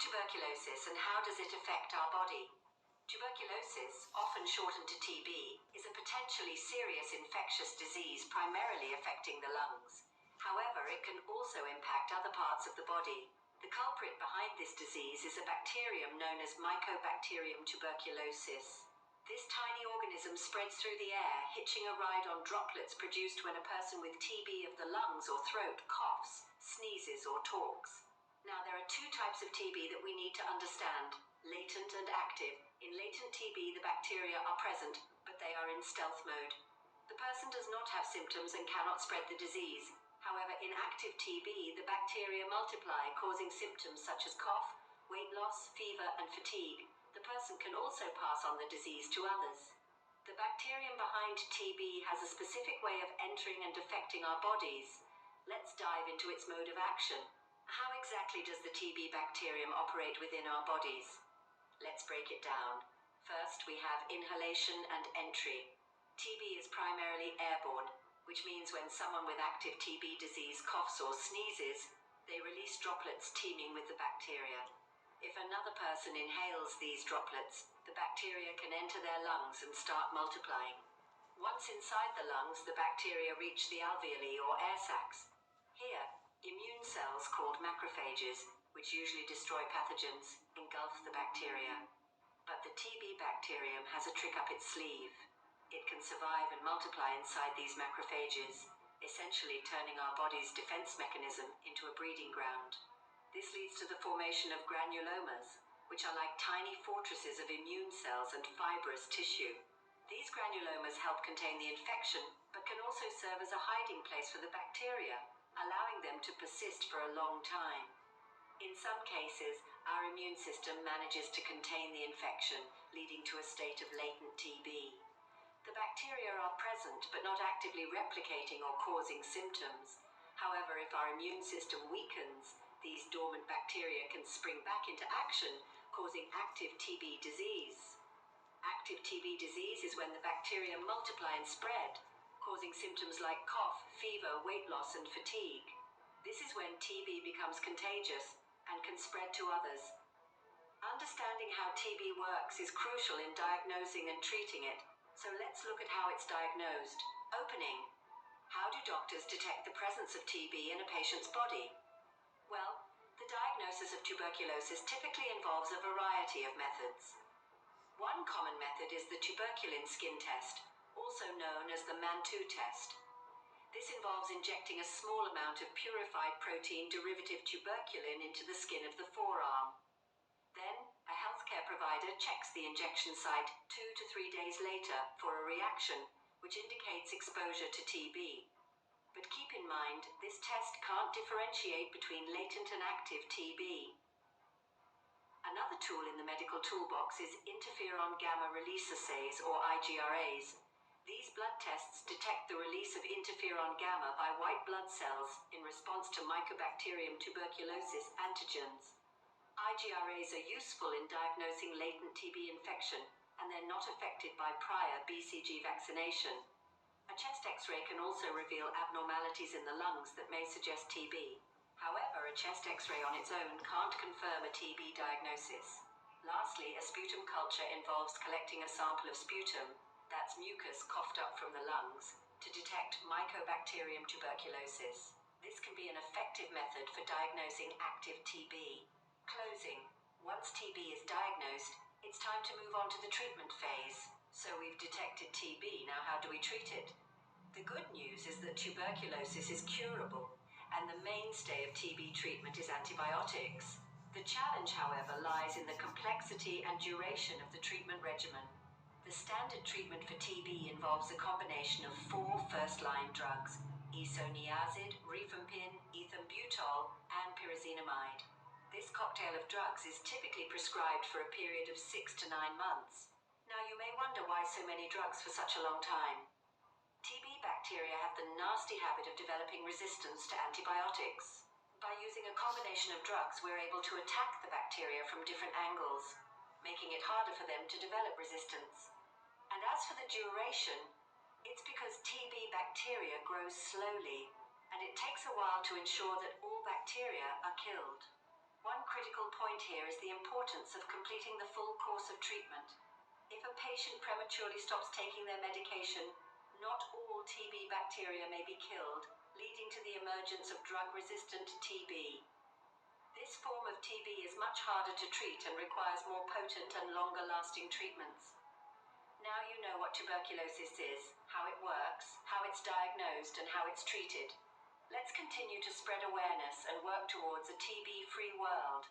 tuberculosis and how does it affect our body? Tuberculosis, often shortened to TB, is a potentially serious infectious disease primarily affecting the lungs. However, it can also impact other parts of the body. The culprit behind this disease is a bacterium known as Mycobacterium tuberculosis. This tiny organism spreads through the air, hitching a ride on droplets produced when a person with TB of the lungs or throat coughs, sneezes, or talks. Now, there are two types of TB that we need to understand: latent and active. In latent TB, the bacteria are present, but they are in stealth mode. The person does not have symptoms and cannot spread the disease. However, in active TB, the bacteria multiply, causing symptoms such as cough, weight loss, fever, and fatigue. The person can also pass on the disease to others. The bacterium behind TB has a specific way of entering and affecting our bodies. Let's dive into its mode of action. How exactly does the TB bacterium operate within our bodies? Let's break it down. First, we have inhalation and entry. TB is primarily airborne, which means when someone with active TB disease coughs or sneezes, they release droplets teeming with the bacteria. If another person inhales these droplets, the bacteria can enter their lungs and start multiplying. Once inside the lungs, the bacteria reach the alveoli or air sacs. Here, immune cells called macrophages, which usually destroy pathogens, engulf the bacteria. But the TB bacterium has a trick up its sleeve. It can survive and multiply inside these macrophages, essentially turning our body's defense mechanism into a breeding ground. This leads to the formation of granulomas, which are like tiny fortresses of immune cells and fibrous tissue. These granulomas help contain the infection, but can also serve as a hiding place for the bacteria, allowing them to persist for a long time. In some cases, our immune system manages to contain the infection, leading to a state of latent TB. The bacteria are present but not actively replicating or causing symptoms. However, if our immune system weakens, these dormant bacteria can spring back into action, causing active TB disease. Active TB disease is when the bacteria multiply and spread, causing symptoms like cough, fever, weight loss, and fatigue. This is when TB becomes contagious and can spread to others. Understanding how TB works is crucial in diagnosing and treating it, so let's look at how it's diagnosed. Opening. How do doctors detect the presence of TB in a patient's body? Well, the diagnosis of tuberculosis typically involves a variety of methods. One common method is the tuberculin skin test, also known as the Mantoux test. This involves injecting a small amount of purified protein derivative tuberculin into the skin of the forearm. Then, a healthcare provider checks the injection site 2 to 3 days later for a reaction, which indicates exposure to TB. But keep in mind, this test can't differentiate between latent and active TB. Another tool in the medical toolbox is Interferon-gamma release assays, or IGRAs. These blood tests detect the release of Interferon-gamma by white blood cells in response to Mycobacterium tuberculosis antigens. IGRAs are useful in diagnosing latent TB infection, and they're not affected by prior BCG vaccination. A chest X-ray can also reveal abnormalities in the lungs that may suggest TB. However, a chest X-ray on its own can't confirm a TB diagnosis. Lastly, a sputum culture involves collecting a sample of sputum, that's mucus coughed up from the lungs, to detect Mycobacterium tuberculosis. This can be an effective method for diagnosing active TB. Closing. Once TB is diagnosed, it's time to move on to the treatment phase. So we've detected TB, now how do we treat it? The good news is that tuberculosis is curable, and the mainstay of TB treatment is antibiotics. The challenge, however, lies in the complexity and duration of the treatment regimen. The standard treatment for TB involves a combination of 4 first-line drugs: isoniazid, rifampin, ethambutol, and pyrazinamide. This cocktail of drugs is typically prescribed for a period of 6 to 9 months. Now you may wonder why so many drugs for such a long time. TB bacteria have the nasty habit of developing resistance to antibiotics. By using a combination of drugs, we're able to attack the bacteria from different angles, making it harder for them to develop resistance. And as for the duration, it's because TB bacteria grows slowly, and it takes a while to ensure that all bacteria are killed. One critical point here is the importance of completing the full course of treatment. If a patient prematurely stops taking their medication, not all TB bacteria may be killed, leading to the emergence of drug-resistant TB. This form of TB is much harder to treat and requires more potent and longer-lasting treatments. Now you know what tuberculosis is, how it works, how it's diagnosed, and how it's treated. Let's continue to spread awareness and work towards a TB-free world.